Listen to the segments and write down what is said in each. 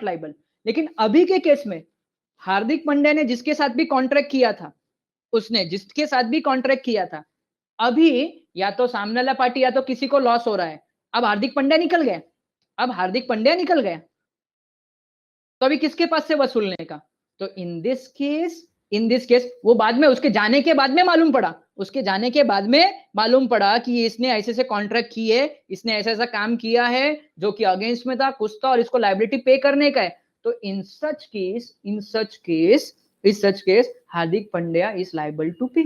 Liable. लेकिन अभी के केस में हार्दिक पांड्या ने जिसके साथ भी कॉन्ट्रैक्ट किया था, उसने जिसके साथ भी कॉन्ट्रैक्ट किया था, अभी या तो सामने वाला पार्टी या तो किसी को लॉस हो रहा है। अब हार्दिक पांड्या निकल गया, अब हार्दिक पांड्या निकल गया, तो अभी किसके पास से वसूलने का? तो इन दिस केस वो बाद में, उसके जाने के बाद में मालूम पड़ा, उसके जाने के बाद में मालूम पड़ा कि इसने ऐसे से कॉन्ट्रैक्ट किए, इसने ऐसा ऐसा काम किया है जो कि अगेंस्ट में था, कुछ था, और इसको लायबिलिटी पे करने का है। तो in such case Hardik Pandya is liable to pay,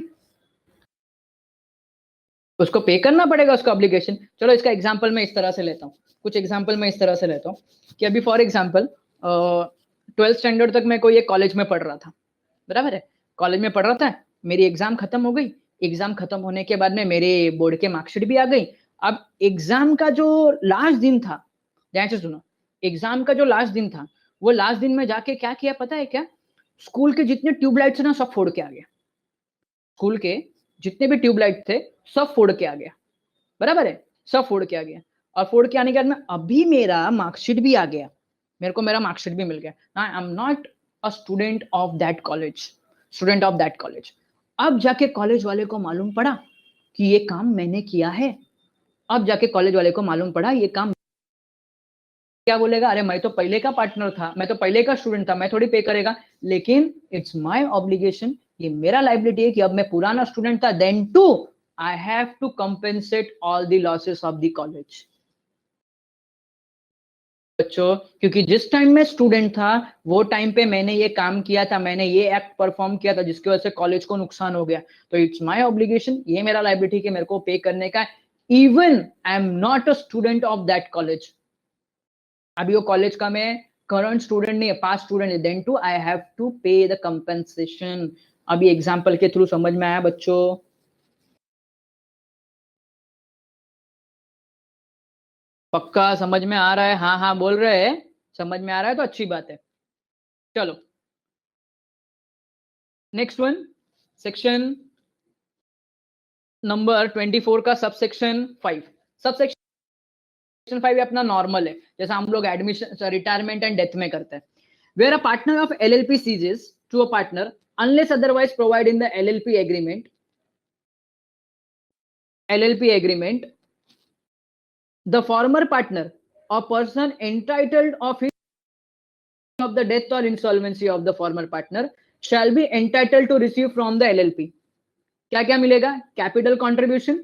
उसको पे करना पड़ेगा, उसका ऑब्लिगेशन। चलो इसका एग्जांपल मैं इस तरह से लेता हूँ, कुछ एग्जांपल मैं इस तरह से लेता हूँ कि अभी फॉर एग्जांपल 12th स्टैंडर्ड तक मैं कोई एक कॉलेज में पढ़ रहा था, बराबर है, कॉलेज में पढ़ रहा था, मेरी एग्जाम खत्म हो गई, एग्जाम खत्म होने के बाद में मेरे बोर्ड के मार्कशीट भी आ गई। अब एग्जाम का जो लास्ट दिन था, ध्यान से सुनो, एग्जाम का जो लास्ट दिन था, वो लास्ट दिन में जाके क्या किया पता है क्या? स्कूल के जितने ट्यूबलाइट्स ना सब फोड़ के आ गया, स्कूल के जितने भी ट्यूबलाइट थे सब फोड़ के आ गया, बराबर है, सब फोड़ के आ गया। और फोड़ के आने के बाद में अभी मेरा मार्कशीट भी आ गया, मेरे को मेरा मार्कशीट भी मिल गया। आई am not a student of that college. अब जाके कॉलेज वाले को मालूम पड़ा कि ये काम मैंने किया है, अब जाके कॉलेज वाले को मालूम पड़ा ये काम, क्या बोलेगा? अरे मैं तो पहले का पार्टनर था, मैं तो पहले का स्टूडेंट था, मैं थोड़ी पे करेगा। लेकिन इट्स माय ऑब्लिगेशन, ये मेरा लायबिलिटी है कि अब मैं पुराना स्टूडेंट था, then to I have to compensate all the losses of the college. बच्चों, क्योंकि जिस टाइम में स्टूडेंट था वो टाइम पे मैंने ये काम किया था, मैंने ये एक्ट परफॉर्म किया था जिसकी वजह से कॉलेज को नुकसान हो गया, तो इट्स माय ऑब्लिगेशन, ये मेरा लायबिलिटी कि मेरे को पे करने का, even I am not a student of that college. अभी वो कॉलेज का मैं करंट स्टूडेंट नहीं है, पास्ट स्टूडेंट है, then to I have to pay the compensation. अभी एग्जांपल के थ्रू समझ में आया बच्चों? पक्का समझ में आ रहा है? हाँ हाँ बोल रहे हैं, समझ में आ रहा है तो अच्छी बात है। चलो नेक्स्ट वन, सेक्शन नंबर 24 का सबसेक्शन 5। सबसेक्शन 5 अपना नॉर्मल है, जैसा हम लोग एडमिशन, रिटायरमेंट एंड डेथ में करते हैं। Where a partner of LLP ceases to a partner unless otherwise provide in the LLP agreement, the former partner or person entitled of the death or insolvency of the former partner shall be entitled to receive from the LLP क्या क्या मिलेगा? Capital contribution,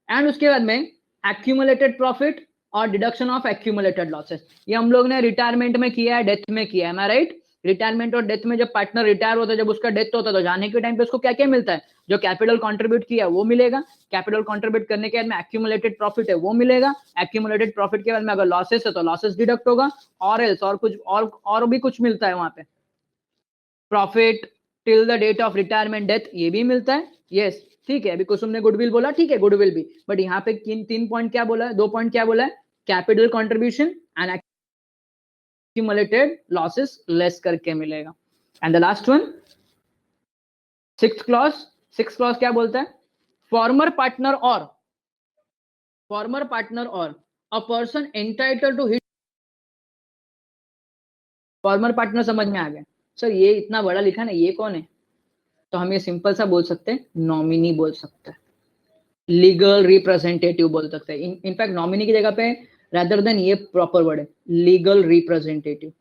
and उसके बाद में accumulated profit और deduction of accumulated losses. ये हम लोग ने रिटायरमेंट में किया है, डेथ में किया है, मैं राइट? रिटायरमेंट और डेथ में जब पार्टनर रिटायर होता है, जब उसका डेथ होता है, तो जाने के टाइम पे उसको क्या क्या मिलता है? जो कैपिटल कंट्रीब्यूट किया वो मिलेगा, कैपिटल कंट्रीब्यूट करने के बाद में एक्यूमुलेटेड प्रॉफिट है वो मिलेगा, एक्यूमुलेटेड प्रॉफिट के बाद में अगर लॉसेस है तो लॉसेस डिडक्ट होगा, और एल्स और कुछ और भी कुछ मिलता है वहां पे, profit till the date of retirement death ये भी मिलता है। यस ठीक है, अभी कुसुम ने गुडविल बोला, ठीक है गुडविल भी, बट यहाँ पे तीन पॉइंट क्या बोला है, 2 पॉइंट क्या बोला है? Capital contribution and accumulated losses less करके मिलेगा। And the last one, six clause क्या बोलता है? फॉर्मर पार्टनर और a person entitled to it, former partner समझ में आ गया? सर ये इतना बड़ा लिखा ना, ये कौन है? तो हम ये सिंपल सा बोल सकते हैं, नॉमिनी बोल सकते हैं, लीगल रिप्रेजेंटेटिव बोल सकते हैं। इनफैक्ट नॉमिनी की जगह पे रादर देन ये प्रॉपर वर्ड है, legal representative.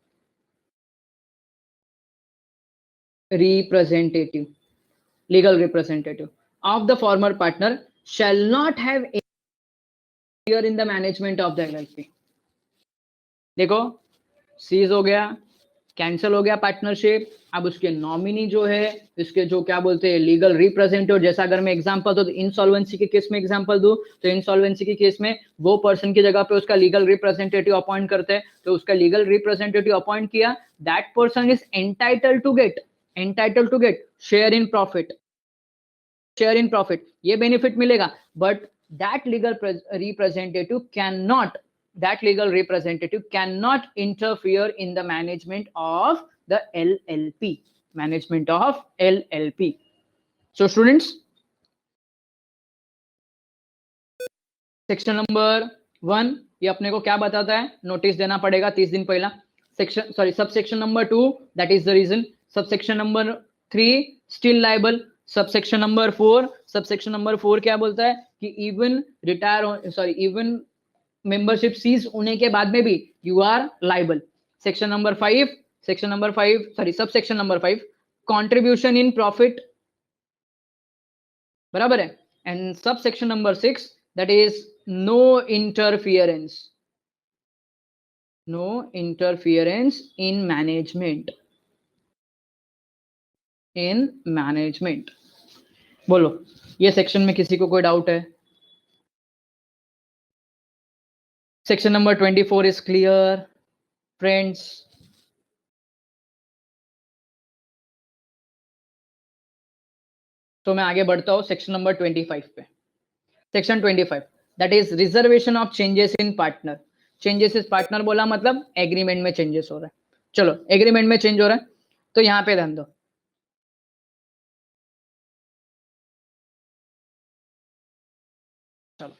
Legal representative of the former partner shall not have air in the management of the LLP. देखो सीज हो गया, कैंसिल हो गया पार्टनरशिप, अब उसके नॉमिनी जो है, इसके जो क्या बोलते हैं लीगल रिप्रेजेंटेटिव, जैसा अगर मैं एग्जांपल दूं, इंसॉल्वेंसी के केस में एग्जांपल दूं, तो इंसॉल्वेंसी के केस में वो पर्सन की जगह पे उसका लीगल रिप्रेजेंटेटिव अपॉइंट करते हैं, तो उसका लीगल रिप्रेजेंटेटिव अपॉइंट किया, that person is entitled to get share in profit, ये बेनिफिट मिलेगा, but that legal representative cannot interfere in the management of the LLP. So students, section number 1 ये अपने को क्या बताता है? नोटिस देना पड़ेगा 30 दिन पहला। section, sorry, subsection number 2, that is the reason. Subsection number 3, still liable. Subsection number 4, subsection number 4 क्या बोलता है कि even retire, sorry, even membership cease होने के बाद में भी you are liable. Section number 5, sorry, subsection number 5, contribution in profit, बराबर है. And subsection number 6, that is no interference, no interference in management, in management. बोलो, ये सेक्शन में किसी को कोई डाउट है? Section number 24 is clear friends? तो मैं आगे बढ़ता हूं सेक्शन नंबर 25 पे. Section 25, that is reservation of changes in partner. Changes इस पार्टनर बोला मतलब एग्रीमेंट में चेंजेस हो रहा है. चलो, एग्रीमेंट में चेंज हो रहा है तो यहां पे ध्यान दो. चलो,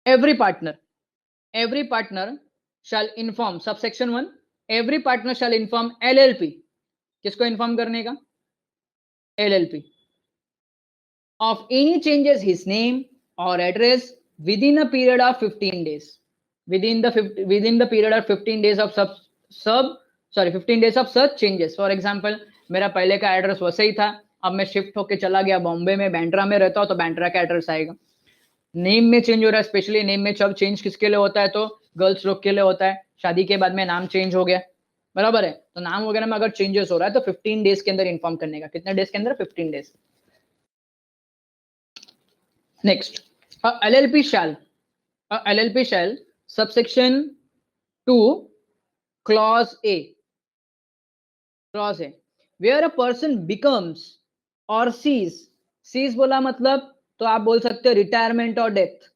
every partner shall inform, subsection 1, every partner shall inform LLP. किसको इन्फॉर्म करने का? LLP. Of any changes his name or address within a period of 15 days. Within the period of 15 days of 15 days of such changes. For example, मेरा पहले का address वैसे ही था, अब मैं शिफ्ट होके चला गया बॉम्बे में, बैंड्रा में रहता हूं तो बैंड्रा का एड्रेस आएगा. नेम में चेंज हो रहा है, स्पेशली नेम में जब चेंज किसके लिए होता है तो गर्ल्स लोग के लिए होता है. शादी के बाद में नाम चेंज हो गया, बराबर है, तो नाम वगैरह में अगर चेंजेस हो रहा है तो 15 डेज के अंदर इन्फॉर्म करने का. कितने डेज के अंदर? 15 days. Next, LLP shall, subsection 2, clause A, where a person becomes or cease बोला मतलब तो आप बोल सकते हो रिटायरमेंट और डेथ.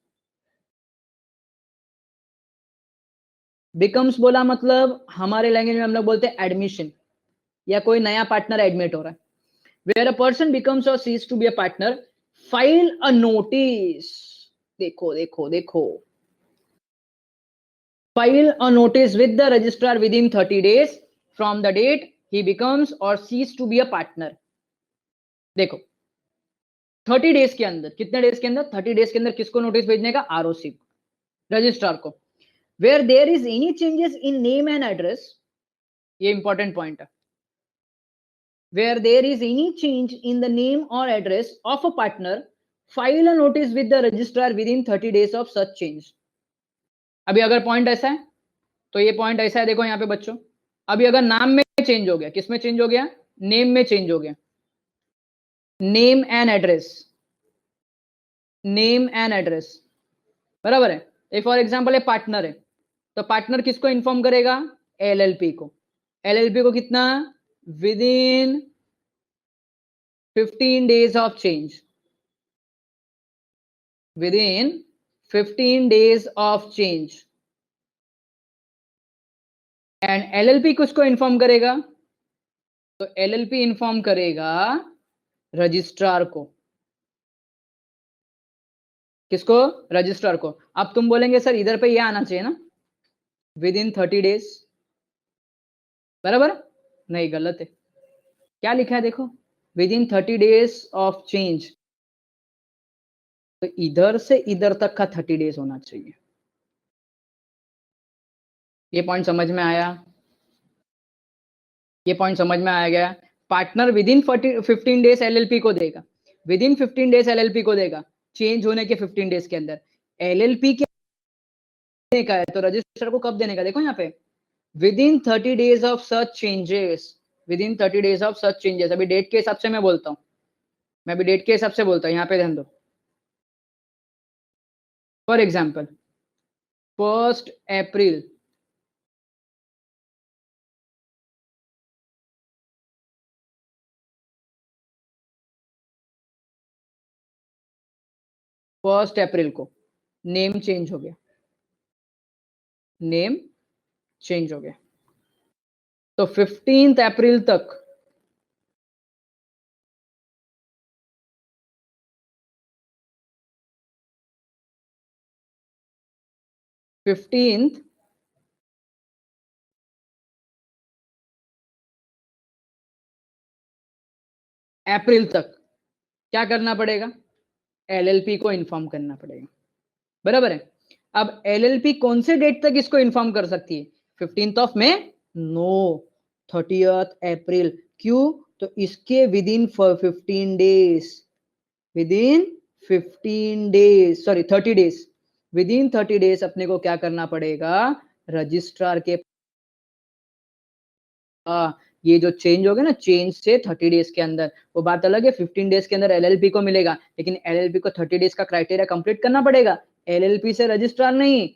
बिकम्स बोला मतलब हमारे लैंग्वेज में हम लोग बोलते हैं एडमिशन, या कोई नया पार्टनर एडमिट हो रहा है. वेयर अ पर्सन बिकम्स और ceases to be a partner, file a notice. देखो देखो देखो, file a notice with the registrar within 30 days from the date he becomes or cease to be a partner. देखो, 30 days के अंदर, कितने days के अंदर? 30 डेज के अंदर किसको नोटिस भेजने का? आरओसी, रजिस्ट्रार को. Where there is any changes in name and address, ये इंपॉर्टेंट पॉइंट है. Where there is any change in the name or address of a partner, file a notice with the registrar within 30 days of such change. अभी अगर point ऐसा है तो ये point ऐसा है, देखो यहाँ पे बच्चों. अभी अगर नाम में चेंज हो गया, किस में चेंज हो गया? नेम में चेंज हो गया. Name and address, name and address, बराबर है. एक फॉर एग्जांपल है पार्टनर है, तो पार्टनर किसको इन्फॉर्म करेगा? एलएलपी को. एलएलपी को कितना? With in 15 days of change, with in 15 days of change. And LLP किसको इन्फॉर्म करेगा? तो एलएलपी इन्फॉर्म करेगा रजिस्ट्रार को. किसको? रजिस्ट्रार को. अब तुम बोलेंगे सर इधर पे ये आना चाहिए ना, विद इन 30 डेज, बराबर? नहीं, गलत है. क्या लिखा है देखो, with in 30 days of change, तो इधर से इधर तक का 30 डेज होना चाहिए. ये पॉइंट समझ में आया? ये पॉइंट समझ में आ गया? Partner with in 15 days LLP को देगा, विद इन 15 डेज एलएलपी को देगा, चेंज होने के 15 डेज के अंदर. एलएलपी के देने का है तो रजिस्टर को कब देने का? देखो यहाँ पे, with in 30 days of such changes, with in 30 days of such changes. अभी डेट के हिसाब से मैं बोलता हूँ, मैं अभी डेट के हिसाब से बोलता हूँ, यहाँ पे ध्यान दो. फॉर एग्जाम्पल 1 अप्रैल 1 अप्रैल को नेम चेंज हो गया, नेम चेंज हो गया, तो 15 अप्रैल तक 15th अप्रैल तक क्या करना पड़ेगा, एलएलपी को इन्फॉर्म करना पड़ेगा, बराबर है। अब एलएलपी कौन से डेट तक इसको इन्फॉर्म कर सकती है, 15th of May, no, 30th अप्रैल। क्यों, तो इसके with in 15 days, with in 15 days, sorry 30 days, with in 30 days अपने को क्या करना पड़ेगा, रजिस्ट्रार के ये जो चेंज हो गया ना, चेंज से 30 डेज के अंदर, वो बात अलग है, 15 डेज के अंदर एलएलपी को मिलेगा, लेकिन एलएलपी को 30 डेज का क्राइटेरिया कंप्लीट करना पड़ेगा, एलएलपी से रजिस्ट्रार नहीं,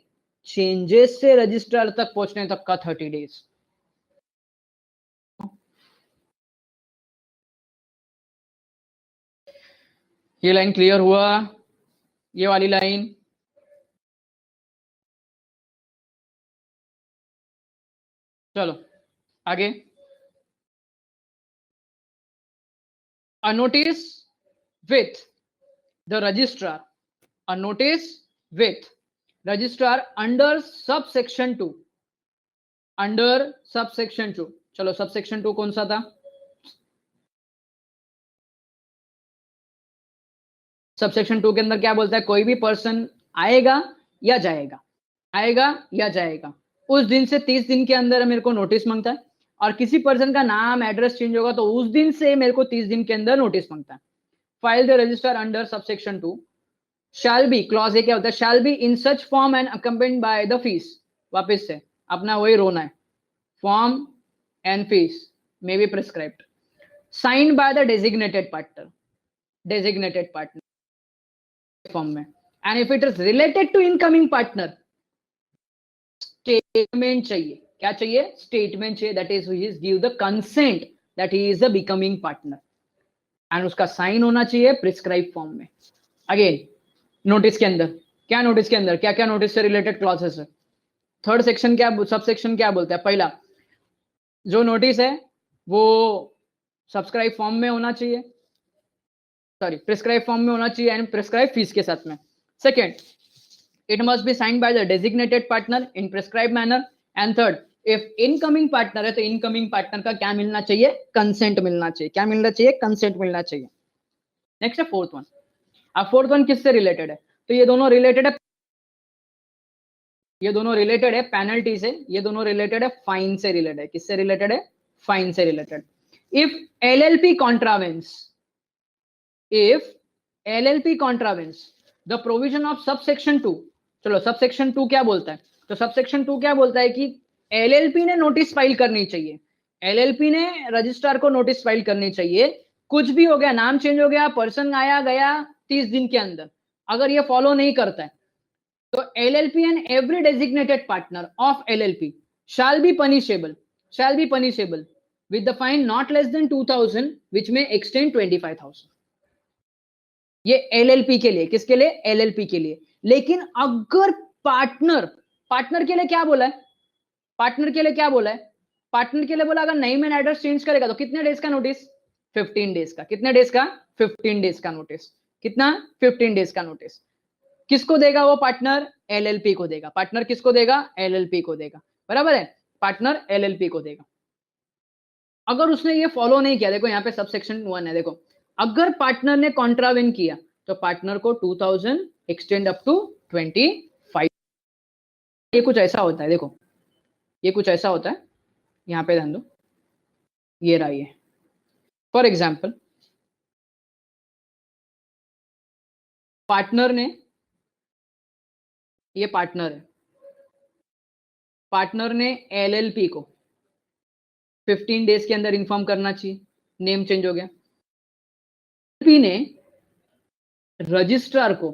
चेंजेस से रजिस्ट्रार तक पहुंचने तक का 30 डेज। ये लाइन क्लियर हुआ, ये वाली लाइन, चलो आगे। A notice with the registrar, a notice with registrar under subsection 2, under subsection 2, चलो subsection 2 कौन सा था, सबसेक्शन 2 के अंदर क्या बोलता है, कोई भी पर्सन आएगा या जाएगा, आएगा या जाएगा, उस दिन से 30 दिन के अंदर मेरे को नोटिस मांगता है, और किसी पर्सन का नाम एड्रेस चेंज होगा तो उस दिन से मेरे को 30 दिन के अंदर नोटिस मांगता है। File the register under subsection 2 shall be, clause a क्या होता है, shall be in such form and accompanied by the fees, वापस से अपना वही रोना है, form and fees may be prescribed, signed by the designated partner, designated partner form में, and if it is related to incoming partner, statement चाहिए, क्या चाहिए, स्टेटमेंट चाहिए, that is give the consent that he is the becoming partner, and उसका sign होना चाहिए prescribe form में। Again notice के अंदर क्या, नोटिस के अंदर क्या क्या नोटिस से रिलेटेड क्लॉजेस है, थर्ड सेक्शन क्या, सब सेक्शन क्या बोलता है, पहला जो नोटिस है वो सब्सक्राइब फॉर्म में होना चाहिए, सॉरी प्रिस्क्राइब फॉर्म में होना चाहिए एंड प्रिस्क्राइब फीस के साथ में। Second, it must be signed by the designated partner in prescribe manner, and third, if incoming partner है तो इनकमिंग पार्टनर का क्या मिलना चाहिए, कंसेंट मिलना चाहिए, क्या मिलना चाहिए, कंसेंट मिलना चाहिए। नेक्स्ट है फोर्थ वन। अब फोर्थ वन किससे रिलेटेड है, तो ये दोनों रिलेटेड है, ये दोनों रिलेटेड है पेनल्टी से, ये दोनों रिलेटेड है फाइन से, रिलेटेड है, किससे रिलेटेड है, फाइन से related. If LLP contravenes, if LLP contravenes the provision of subsection 2, चलो सबसेक्शन 2 क्या बोलता है, तो सबसेक्शन 2 क्या बोलता है कि LLP ने नोटिस फाइल करनी चाहिए, LLP ने रजिस्ट्रार को नोटिस फाइल करनी चाहिए, कुछ भी हो गया, नाम चेंज हो गया, पर्सन आया गया 30 दिन के अंदर, अगर ये फॉलो नहीं करता है तो LLP and every designated partner of LLP shall be punishable with the fine not less than 2000 which may extend 25,000। ये एलएलपी के लिए, किसके लिए, एलएलपी के लिए। लेकिन अगर पार्टनर, पार्टनर के लिए क्या बोला है, पार्टनर के लिए क्या बोला है, पार्टनर के लिए बोला अगर नेम एंड एड्रेस चेंज करेगा तो कितने डेज का नोटिस, 15 डेज का, कितने डेज का, 15 डेज का नोटिस, कितना, 15 डेज का नोटिस। किसको देगा वो पार्टनर, एलएलपी को देगा, पार्टनर किसको देगा, एलएलपी को देगा, बराबर है, पार्टनर एलएलपी को देगा। अगर उसने ये फॉलो नहीं किया, देखो यहाँ पे सबसेक्शन 1 है, देखो अगर पार्टनर ने कॉन्ट्रावेन किया तो पार्टनर को 2000 एक्सटेंड अप टू 25। ये कुछ ऐसा होता है, देखो ये कुछ ऐसा होता है, यहाँ पे ध्यान दो, ये रहा ये, फॉर एग्जाम्पल पार्टनर ने, ये पार्टनर है, पार्टनर ने एलएलपी को 15 डेज के अंदर इन्फॉर्म करना चाहिए, नेम चेंज हो गया, एलएलपी ने रजिस्ट्रार को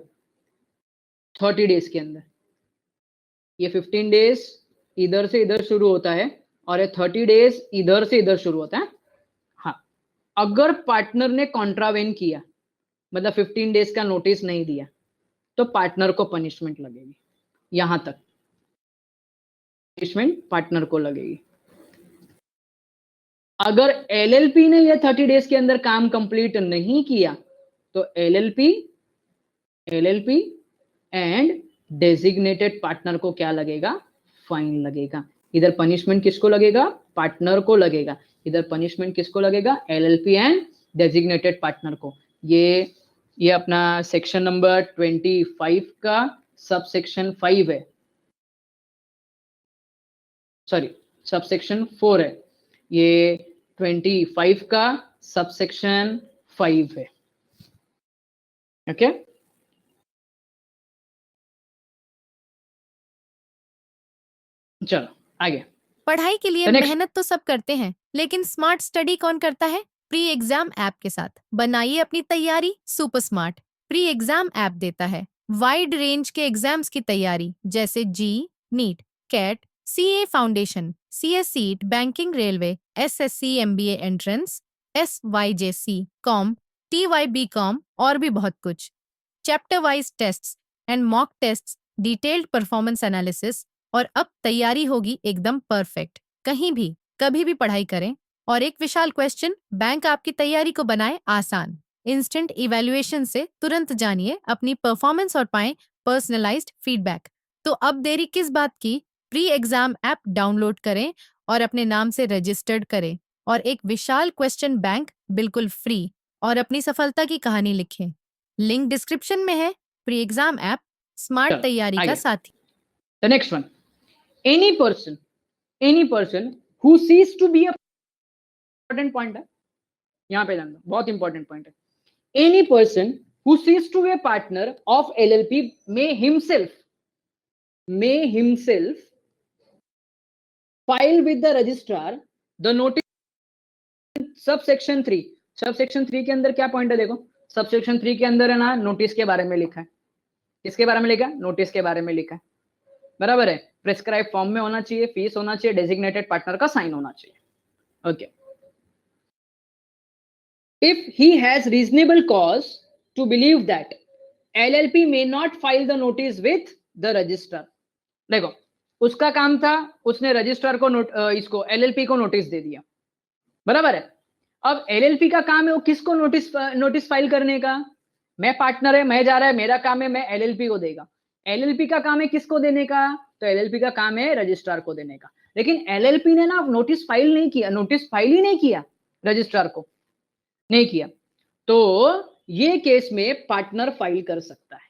30 डेज के अंदर, ये 15 डेज इधर से इधर शुरू होता है और ये 30 डेज इधर से इधर शुरू होता है। हाँ, अगर पार्टनर ने कॉन्ट्रावेन किया, मतलब 15 डेज का नोटिस नहीं दिया, तो पार्टनर को पनिशमेंट लगेगी, यहां तक पनिशमेंट पार्टनर को लगेगी। अगर एलएलपी ने ये 30 डेज के अंदर काम कंप्लीट नहीं किया तो एलएलपी एंड डेजिग्नेटेड पार्टनर को क्या लगेगा, फाइन लगेगा। इधर पनिशमेंट किसको लगेगा, पार्टनर को लगेगा। इधर पनिशमेंट किसको लगेगा, एलएलपी एंड डेजिग्नेटेड पार्टनर को। ये अपना सेक्शन नंबर 25 का सब सेक्शन 5 है, सॉरी सब सेक्शन 4 है। ये 25 का सब सेक्शन 5 है। ओके चलो आगे। पढ़ाई के लिए The next- मेहनत तो सब करते हैं, लेकिन स्मार्ट स्टडी कौन करता है? प्री एग्जाम ऐप के साथ बनाइए अपनी तैयारी super smart. Pre exam app देता है वाइड रेंज के एग्जाम्स की तैयारी, जैसे JEE, NEET, CAT, CA foundation, CSEET, banking, railway, SSC, MBA entrance, SYJC, com, TYB com और भी बहुत कुछ। Chapter wise tests and mock tests, detailed performance analysis, और अब तैयारी होगी एकदम परफेक्ट। कहीं भी कभी भी पढ़ाई करें। और एक विशाल क्वेश्चन बैंक आपकी तैयारी को बनाए आसान। इंस्टेंट इवैल्यूएशन से तुरंत जानिए अपनी परफॉर्मेंस और पाएं पर्सनलाइज्ड फीडबैक। तो अब देरी किस बात की? प्री एग्जाम ऐप डाउनलोड करें और अपने नाम से रजिस्टर्ड करें और एक विशाल क्वेश्चन बैंक बिल्कुल फ्री और अपनी सफलता की कहानी लिखें। लिंक डिस्क्रिप्शन में है। प्री एग्जाम ऐप स्मार्ट चलो, तैयारी का आगे। साथी। The next one. Any person who cease to be a important point है, यहाँ पे जानना बहुत इंपॉर्टेंट पॉइंट है। Any person who cease to be a partner of LLP may himself file with the registrar the notice subsection 3। Subsection 3 के अंदर क्या point है देखो, सबसेक्शन 3 के अंदर है ना नोटिस के बारे में लिखा है। किसके बारे में लिखा है, नोटिस के बारे में लिखा है, बराबर है। प्रिस्क्राइब फॉर्म में होना चाहिए, फीस होना चाहिए, डेजिग्नेटेड पार्टनर का साइन होना चाहिए। Okay if he has reasonable cause to believe that LLP may not file the notice with the registrar। देखो उसका काम था, उसने रजिस्ट्रार को इसको एलएलपी को नोटिस दे दिया, बराबर है। अब एलएलपी का काम है वो किसको नोटिस फाइल करने का, मैं पार्टनर है, मैं जा रहा है, मेरा काम है, मैं एलएलपी को देगा। एलएलपी का काम है किसको देने का, तो एलएलपी का काम है रजिस्ट्रार को देने का। लेकिन एलएलपी ने ना नोटिस फाइल नहीं किया, नोटिस फाइल ही नहीं किया, रजिस्ट्रार को नहीं किया, तो ये केस में पार्टनर फाइल कर सकता है।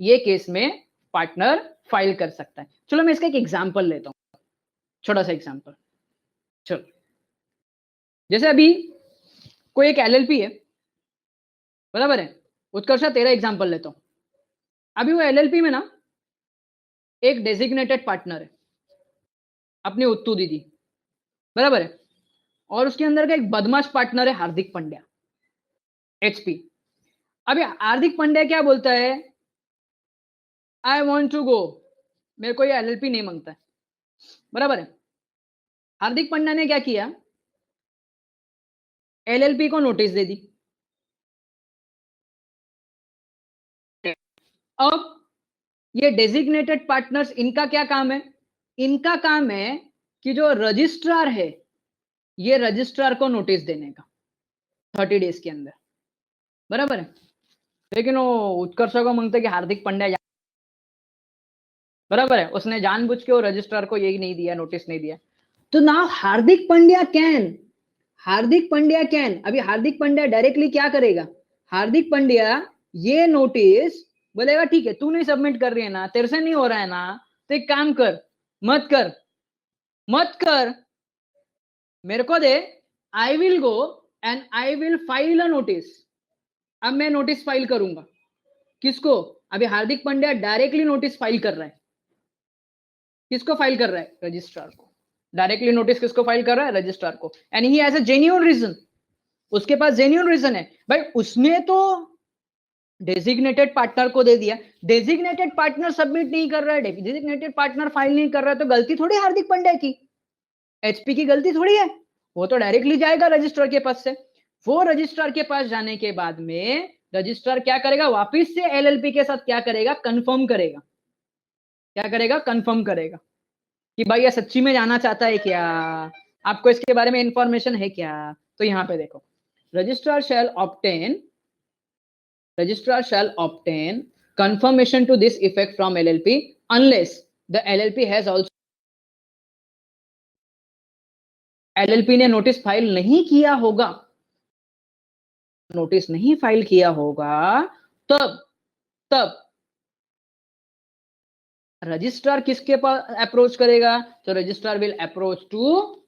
ये केस में पार्टनर फाइल कर सकता है। चलो मैं इसका एक एग्जांपल लेता हूं, छोटा सा एग्जांपल। चलो जैसे अभी कोई एक एलएलपी है, बराबर है, उत्कर्ष तेरा एग्जांपल लेता हूं। अभी वो एलएलपी में ना एक डेजिग्नेटेड पार्टनर है अपनी उत्तू दीदी, बराबर है, और उसके अंदर का एक बदमाश पार्टनर है हार्दिक पांड्या, एचपी। अभी हार्दिक पांड्या क्या बोलता है, आई वॉन्ट टू गो, मेरे को ये एलएलपी नहीं मांगता है, बराबर है। हार्दिक पांड्या ने क्या किया, एलएलपी को नोटिस दे दी। अब ये डेजिग्नेटेड पार्टनर्स, इनका क्या काम है, इनका काम है कि जो रजिस्ट्रार है ये रजिस्ट्रार को नोटिस देने का 30 डेज के अंदर, बराबर है। लेकिन वो उत्कर्ष को मांगते कि हार्दिक पांड्या, बराबर है, उसने जानबूझ के वो रजिस्ट्रार को यही नहीं दिया, नोटिस नहीं दिया। तो नाउ हार्दिक पांड्या कैन, अभी हार्दिक पांड्या डायरेक्टली क्या करेगा, हार्दिक पांड्या ये नोटिस बोलेगा ठीक है तू नहीं सबमिट कर रही है ना, तेरे से नहीं हो रहा है ना, तो एक काम कर, मत कर, मेरे को दे, I will go and I will file a notice. अब मैं नोटिस फाइल करूंगा, किसको, अभी Hardik Pandya directly notice file कर रहा है, किसको फाइल कर रहा है, रजिस्ट्रार को। डायरेक्टली नोटिस किसको फाइल कर रहा है, रजिस्ट्रार को। And he has a genuine reason, उसके पास जेन्युइन रीजन है। भाई उसने तो डेजिग्नेटेड पार्टनर को दे दिया, डेजिग्नेटेड पार्टनर सबमिट नहीं कर रहा है, डेजिग्नेटेड पार्टनर फाइल नहीं कर रहा है, तो गलती थोड़ी हार्दिक पांड्या की, एचपी की गलती थोड़ी है। वो तो डायरेक्टली जाएगा रजिस्ट्रार के पास से। वो रजिस्ट्रार के पास जाने के बाद में रजिस्ट्रार क्या करेगा, वापिस से एलएलपी के साथ क्या करेगा, कंफर्म करेगा, क्या करेगा, कंफर्म करेगा कि भाई ये सच्ची में जाना चाहता है क्या, आपको इसके बारे में इंफॉर्मेशन है क्या। तो यहां पे देखो, registrar shall obtain confirmation to this effect from LLP unless the LLP has also LLP ने नोटिस फाइल नहीं किया होगा, नोटिस नहीं फाइल किया होगा, तब तब रजिस्ट्रार किसके पास अप्रोच करेगा? तो registrar will approach to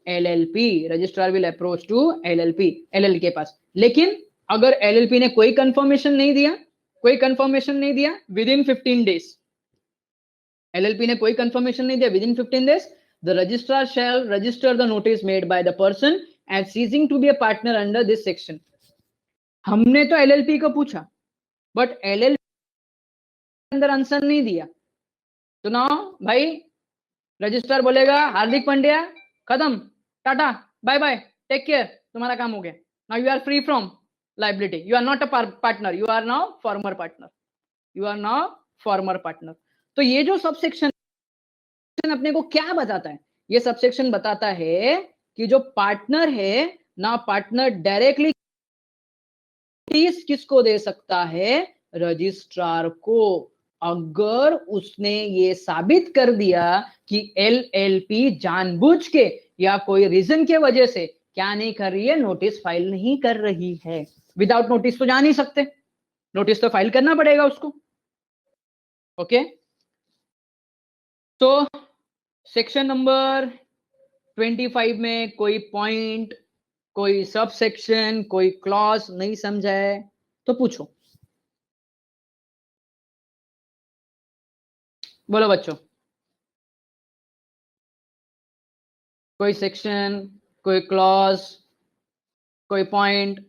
LLP, registrar will approach to LLP, LL के पास। लेकिन अगर एलएलपी ने कोई कंफर्मेशन नहीं दिया, कोई कंफर्मेशन नहीं दिया विद इन 15 डेज, एलएलपी ने कोई कंफर्मेशन नहीं दिया within 15 days, the registrar shall register the notice made by the person as ceasing to be a partner under this section. हमने तो एलएलपी को पूछा, बट एलएलपी अंदर आंसर नहीं दिया, तो ना भाई रजिस्ट्रार बोलेगा हार्दिक पांड्या खत्म, tata bye bye take care, तुम्हारा काम हो गया, now you are free from liability, you are not a partner, you are now former partner, you are now former partner. तो ये जो सबसेक्शन अपने को क्या बताता है? ये सबसेक्शन बताता है कि जो पार्टनर है ना, पार्टनर डायरेक्टली किसको दे सकता है? रजिस्ट्रार को, अगर उसने ये साबित कर दिया कि एलएलपी जानबूझ के या कोई रीजन के वजह से क्या नहीं कर रही है? नोटिस फाइल नहीं कर रही है। विदाउट नोटिस तो जा नहीं सकते, नोटिस तो फाइल करना पड़ेगा उसको। ओके, तो सेक्शन नंबर 25 में कोई पॉइंट, कोई सब सेक्शन, कोई क्लॉज नहीं समझा है तो पूछो, बोलो बच्चों, कोई सेक्शन, कोई क्लॉज, कोई पॉइंट?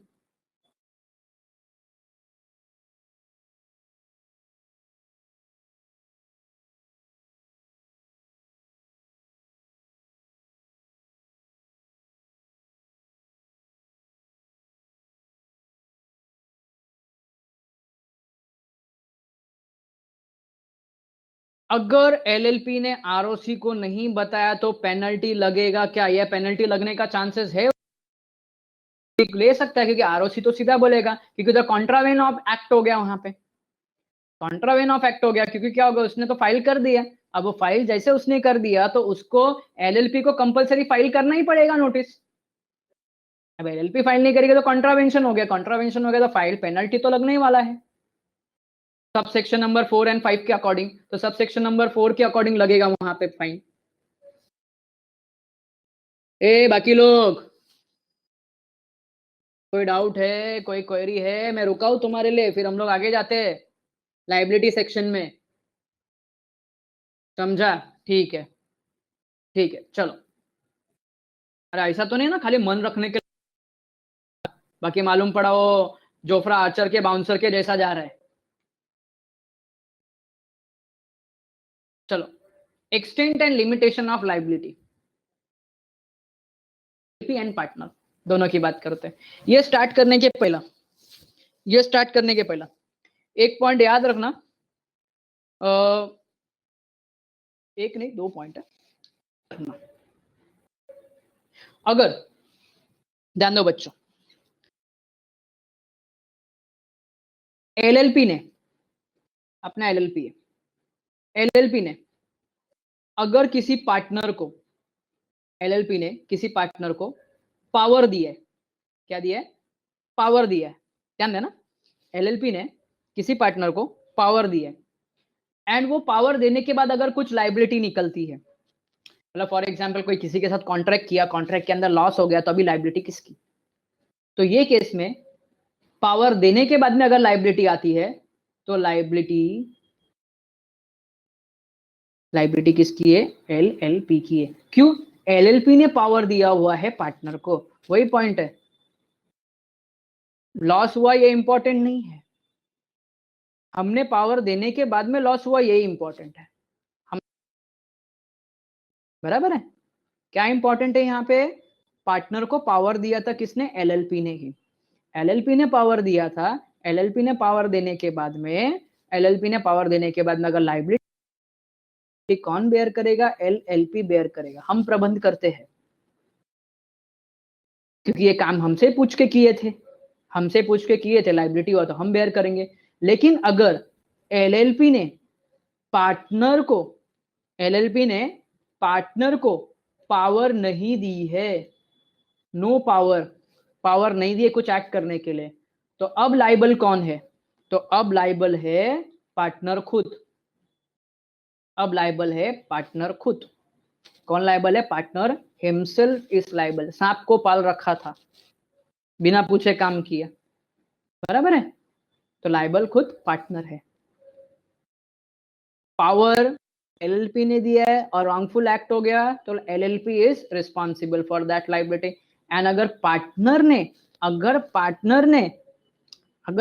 अगर एलएलपी ने आरओसी को नहीं बताया तो पेनल्टी लगेगा क्या? यह पेनल्टी लगने का चांसेस है, ले सकता है, क्योंकि आरओसी तो सीधा बोलेगा, क्योंकि तो कॉन्ट्रावेन ऑफ एक्ट हो गया, वहां पे कॉन्ट्रावेन ऑफ एक्ट हो गया, क्योंकि क्या होगा, उसने तो फाइल कर दिया। अब वो फाइल जैसे उसने कर दिया तो उसको एलएलपी को कंपलसरी फाइल करना ही पड़ेगा नोटिस। अब एलएलपी फाइल नहीं करेगी तो कॉन्ट्रावेंशन हो गया, कॉन्ट्रावेंशन हो गया तो फाइल पेनल्टी तो लगने ही वाला है। सब सेक्शन नंबर 4 एंड 5 के अकॉर्डिंग, तो सब सेक्शन नंबर 4 के अकॉर्डिंग लगेगा वहां पे फाइन। ए बाकी लोग, कोई डाउट है, कोई क्वेरी है? मैं रुका हूं तुम्हारे लिए, फिर हम लोग आगे जाते हैं लाइबिलिटी सेक्शन में। समझा? ठीक है, ठीक है, चलो। अरे ऐसा तो नहीं ना खाली मन रखने के, बाकी मालूम पड़ा वो जोफ्रा आर्चर के बाउंसर के जैसा जा रहा है। चलो, extent and limitation of liability and partner दोनों की बात करते हैं। ये स्टार्ट करने के पहला एक पॉइंट याद रखना, एक नहीं 2 पॉइंट है। अगर ध्यान दो बच्चों, एलएलपी ने, अपना एलएलपी है, एलएलपी ने अगर किसी पार्टनर को, एलएलपी ने किसी पार्टनर को पावर दिया है, क्या दिया है? पावर दिया है, ध्यान देना, एलएलपी ने किसी पार्टनर को पावर दिया है, एंड वो पावर देने के बाद अगर कुछ लाइबिलिटी निकलती है, मतलब फॉर एग्जांपल कोई किसी के साथ कॉन्ट्रैक्ट किया, कॉन्ट्रैक्ट के अंदर लॉस हो गया, तो अभी लाइबिलिटी किसकी? तो ये केस में पावर देने के बाद में अगर लाइबिलिटी आती है तो लाइबिलिटी किसकी है? एलएलपी की है। क्यों? एलएलपी ने पावर दिया हुआ है पार्टनर को, वही पॉइंट है। लॉस हुआ ये इंपॉर्टेंट नहीं है, हमने पावर देने के बाद में लॉस हुआ ये इंपॉर्टेंट है। हम बराबर है? क्या इंपॉर्टेंट है यहाँ पे? पार्टनर को पावर दिया था किसने? एलएलपी ने ही। एलएलपी ने पावर दिया था, एलएलपी ने पावर देने के बाद में, एलएलपी ने पावर देने के बाद में अगर लाइबिलिटी कौन बेयर करेगा? एलएलपी बेयर करेगा। हम प्रबंध करते हैं क्योंकि ये काम हमसे पूछ के किए थे, हमसे पूछ के किए थे, लाइबिलिटी हुआ तो हम बेयर करेंगे। लेकिन अगर एलएलपी ने पार्टनर को पावर नहीं दी है, नो पावर नहीं दी है कुछ एक्ट करने के लिए, तो अब लाइबल कौन है? तो अब लाइबल है पार्टनर खुद। अब लाइबल है पार्टनर खुद। कौन लाइबल है? Partner himself is liable. सांप को पाल रखा था, बिना पूछे काम किया, बराबर है? तो लाइबल खुद पार्टनर है। पावर एलएलपी ने दिया है और रॉन्गफुल एक्ट हो गया तो LLP is responsible for that liability. And अगर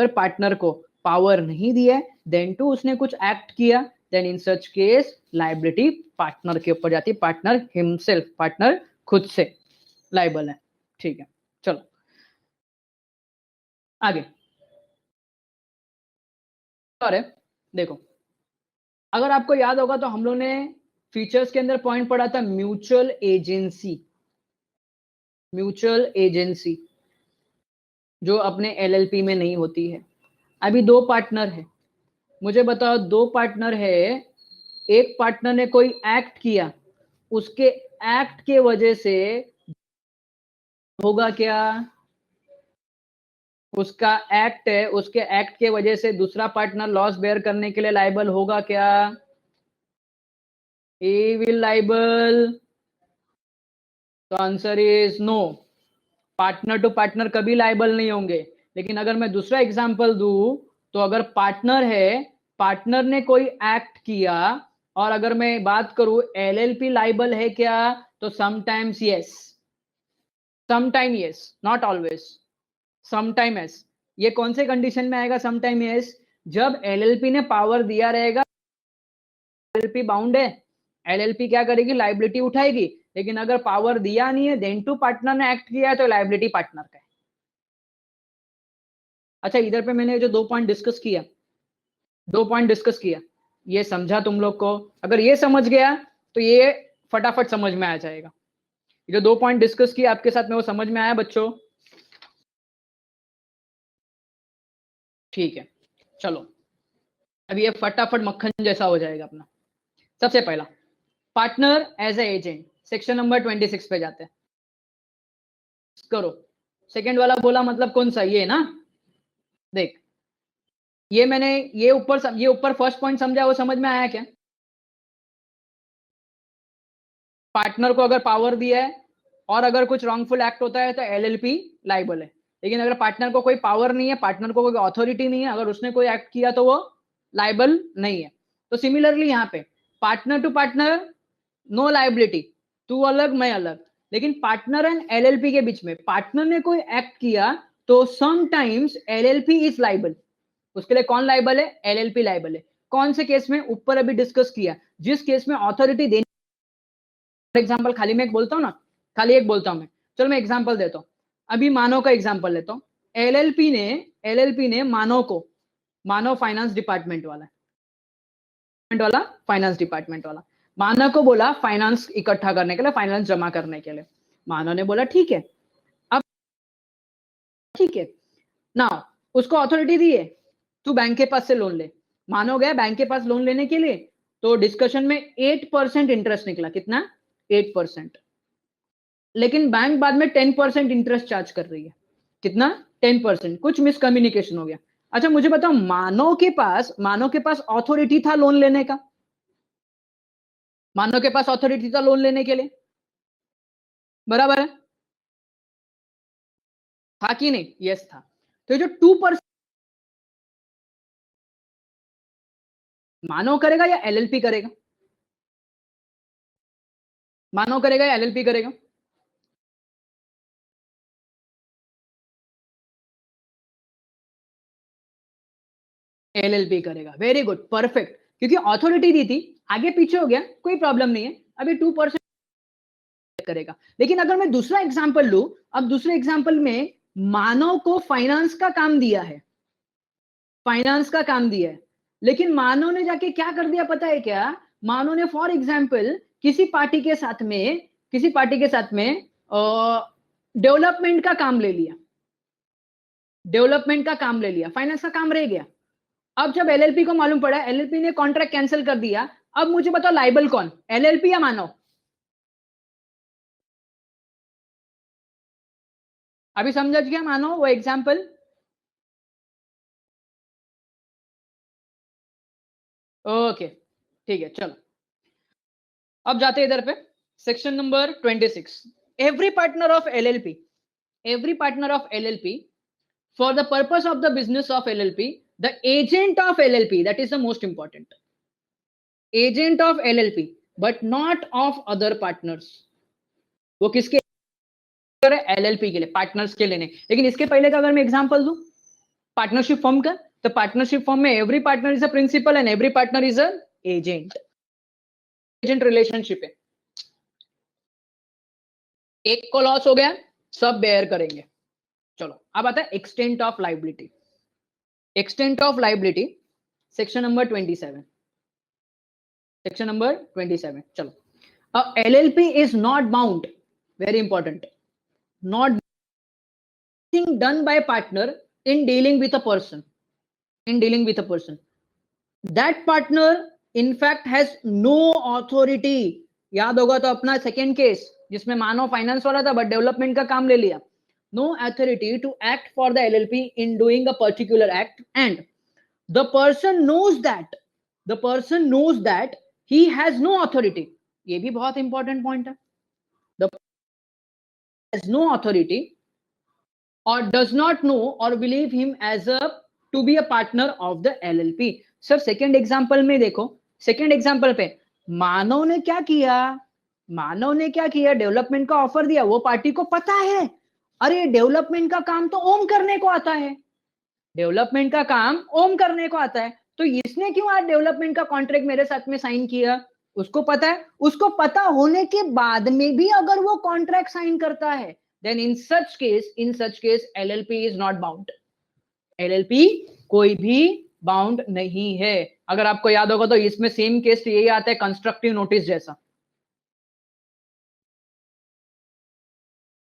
पार्टनर को पावर नहीं दिया है, देन टू उसने कुछ एक्ट किया, then in such case liability partner के ऊपर जाती है, पार्टनर हिमसेल्फ, पार्टनर खुद से लाइबल है। ठीक है, चलो आगे। और है, देखो अगर आपको याद होगा तो हम लोग ने फीचर्स के अंदर पॉइंट पढ़ा था म्यूचुअल एजेंसी जो अपने एलएलपी में नहीं होती है। अभी दो पार्टनर है, मुझे बताओ दो पार्टनर है, एक पार्टनर ने कोई एक्ट किया, उसके एक्ट के वजह से होगा क्या? उसका एक्ट है, उसके एक्ट के वजह से दूसरा पार्टनर लॉस बेयर करने के लिए लाइबल होगा क्या? he will liable? तो answer is no, partner to partner कभी लाइबल नहीं होंगे। लेकिन अगर मैं दूसरा एग्जांपल दूं तो अगर पार्टनर है, पार्टनर ने कोई एक्ट किया, और अगर मैं बात करूं एलएलपी लाइबल है क्या? तो sometimes yes, sometime yes, not always, sometime yes. ये कौन से कंडीशन में आएगा समटाइम यस? जब एलएलपी ने पावर दिया रहेगा, एलएलपी बाउंड है, एलएलपी क्या करेगी? लाइबिलिटी उठाएगी। लेकिन अगर पावर दिया नहीं है, देन टू पार्टनर ने एक्ट किया है, तो लाइबिलिटी पार्टनर का है। अच्छा, इधर पे मैंने जो दो पॉइंट डिस्कस किया, ये समझा तुम लोग को? अगर ये समझ गया तो ये फटाफट समझ में आ जाएगा। जो दो पॉइंट डिस्कस किया आपके साथ में, वो समझ में आया बच्चों? ठीक है, चलो अभी ये फटाफट मक्खन जैसा हो जाएगा अपना। सबसे पहला partner as a agent, section number 26 पे जाते हैं। करो, सेकंड वाला बोला मतलब कौन सा? ये ना, देख ये मैंने ये ऊपर फर्स्ट पॉइंट समझा, वो समझ में आया क्या? पार्टनर को अगर पावर दिया है और अगर कुछ रॉन्गफुल एक्ट होता है तो एलएलपी लाइबल है। लेकिन अगर पार्टनर को कोई पावर नहीं है, पार्टनर को कोई अथॉरिटी नहीं है, अगर उसने कोई एक्ट किया तो वो लाइबल नहीं है। तो सिमिलरली यहाँ पे partner to partner no liability, तू अलग मैं अलग। लेकिन पार्टनर एंड एलएलपी के बीच में पार्टनर ने कोई एक्ट किया तो समटाइम्स एलएलपी इज लाइबल। उसके लिए कौन लाइबल है? एलएलपी लाइबल है। कौन से केस में? ऊपर अभी डिस्कस किया, जिस केस में अथॉरिटी देने, एग्जांपल खाली मैं एक बोलता हूं ना, खाली एक बोलता हूं मैं, चलो मैं एग्जांपल देता हूं। अभी मानव का एग्जांपल लेता हूं। एलएलपी ने मानव फाइनेंस डिपार्टमेंट वाला मानव को बोला फाइनेंस इकट्ठा करने के लिए, फाइनेंस जमा करने के लिए। मानव ने बोला ठीक है। अब ठीक है, नाउ उसको अथॉरिटी दी है, तू बैंक के पास से लोन ले। मानव गया बैंक के पास लोन लेने के लिए, तो डिस्कशन में 8% इंटरेस्ट निकला। कितना? 8%। लेकिन बैंक बाद में 10% इंटरेस्ट चार्ज कर रही है। कितना? 10%। कुछ मिसकम्युनिकेशन हो गया। अच्छा मुझे बताओ, मानव के पास अथॉरिटी था लोन लेने का, मानव के पास अथॉरिटी था लोन लेने के लिए, बराबर है? था कि नहीं? यस था। तो जो 2% मानव करेगा या एलएलपी करेगा? मानव करेगा या एलएलपी करेगा? एलएलपी करेगा। Very good, perfect. क्योंकि अथॉरिटी दी थी, आगे पीछे हो गया कोई प्रॉब्लम नहीं है, अभी 2% करेगा। लेकिन अगर मैं दूसरा एग्जांपल लूं, अब दूसरे एग्जांपल में मानव को फाइनेंस का काम दिया है, लेकिन मानव ने जाके क्या कर दिया पता है क्या? मानव ने फॉर एग्जांपल किसी पार्टी के साथ में डेवलपमेंट का काम ले लिया, फाइनेंस का काम रह गया। अब जब एलएलपी को मालूम पड़ा, एलएलपी ने कॉन्ट्रैक्ट कैंसिल कर दिया, अब मुझे बताओ लाइबल कौन, एलएलपी या मानव? अभी समझ गया मानव वो एग्जाम्पल? ओके ठीक है, चलो अब जाते हैं इधर पे, section number 26। Every partner of LLP, every partner of LLP for the purpose of the business of LLP, the agent of LLP, that is the most important, agent of LLP but not of other partners। वो किसके LLP के लिए, partners के लिए नहीं। लेकिन इसके पहले का अगर मैं एग्जांपल दूं पार्टनरशिप फॉर्म का, तो पार्टनरशिप फॉर्म में every partner is a principal and every partner is a agent. Agent relationship है, एक को लॉस हो गया सब बेयर करेंगे। चलो अब आता है extent of liability. Extent of liability section number 27, section number 27। चलो LLP is not bound, very important, not being done by partner in dealing with a person, in dealing with a person, that partner in fact has no authority। याद होगा तो अपना second case जिसमें मानो finance वाला था but development का काम ले लिया। no authority to act for the LLP in doing a particular act, and the person knows that, the person knows that he has no authority। ये भी बहुत इंपॉर्टेंट पॉइंट है। the has no authority or does not know or believe him as a to be a partner of the LLP। Sir second example में देखो, second example पे मानव ने क्या किया, मानव ने क्या किया, डेवलपमेंट का ऑफर दिया, वो पार्टी को पता है अरे डेवलपमेंट का काम तो ओम करने को आता है, डेवलपमेंट का काम ओम करने को आता है, तो इसने क्यों आज डेवलपमेंट का कॉन्ट्रैक्ट मेरे साथ में साइन किया? उसको पता है, उसको पता होने के बाद में भी अगर वो कॉन्ट्रैक्ट साइन करता है, then in such case LLP is not bound. LLP कोई भी बाउंड नहीं है। अगर आपको याद होगा तो इसमें सेम केस यही आता है कंस्ट्रक्टिव नोटिस जैसा।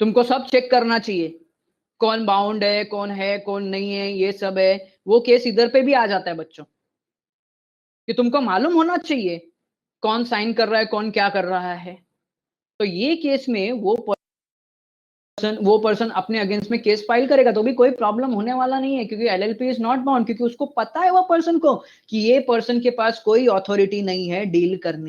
तुमको सब चेक करना चाहिए कौन बाउंड है कौन नहीं है, ये सब है, वो केस इधर पे भी आ जाता है बच्चों, कि तुमको मालूम होना चाहिए कौन साइन कर रहा है कौन क्या कर रहा है। तो ये केस में वो पर्सन अपने अगेंस्ट में केस फाइल करेगा तो भी कोई प्रॉब्लम होने वाला नहीं है, क्योंकि LLP इज नॉट बाउंड, क्योंकि उसको पता है वो पर्सन को कि ये पर्सन के पास कोई अथॉरिटी नहीं है डील करने